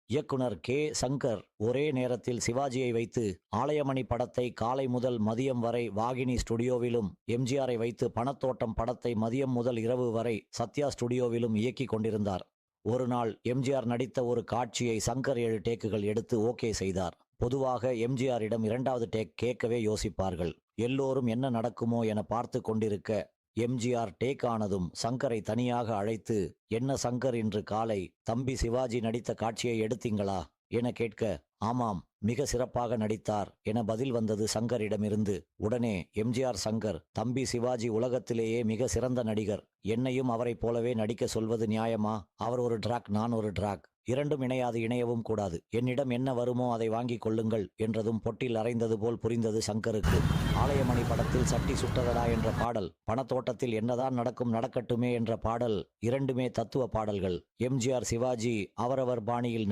இயக்குனர் கே. சங்கர் ஒரே நேரத்தில் சிவாஜியை வைத்து ஆலயமணி படத்தை காலை முதல் மதியம் வரை வாகினி ஸ்டுடியோவிலும், எம்ஜிஆரை வைத்து பணத்தோட்டம் படத்தை மதியம் முதல் இரவு வரை சத்யா ஸ்டுடியோவிலும் இயக்கிக் கொண்டிருந்தார். ஒரு நாள் எம்ஜிஆர் நடித்த ஒரு காட்சியை சங்கர் 7 டேக்குகள் எடுத்து ஓகே செய்தார். பொதுவாக எம்ஜிஆரிடம் 2வது டேக் கேட்கவே யோசிப்பார்கள். எல்லோரும் என்ன நடக்குமோ என பார்த்து கொண்டிருக்க, எம்ஜிஆர் டேக் ஆனதும் சங்கரை தனியாக அழைத்து, "என்ன சங்கர், இன்று காலை தம்பி சிவாஜி நடித்த காட்சியை எடுத்தீங்களா?" என கேட்க, "ஆமாம், மிக சிறப்பாக நடித்தார்" என பதில் வந்தது சங்கரிடமிருந்து. உடனே எம்ஜிஆர், "சங்கர், தம்பி சிவாஜி உலகத்திலேயே மிக சிறந்த நடிகர். என்னையும் அவரைப் போலவே நடிக்க சொல்வது நியாயமா? அவர் ஒரு டிராக், நான் ஒரு டிராக். இரண்டும் இணையாது, இணையவும் கூடாது. என்னிடம் என்ன வருமோ அதை வாங்கிக் கொள்ளுங்கள்" என்றதும் பொட்டில் அறைந்தது போல் புரிந்தது சங்கருக்கு. ஆலயமணி படத்தில் "சட்டி சுட்டதடா" என்ற பாடல், பணத்தோட்டத்தில் "என்னதான் நடக்கும் நடக்கட்டுமே" என்ற பாடல், இரண்டுமே தத்துவ பாடல்கள். எம்ஜிஆர், சிவாஜி அவரவர் பாணியில்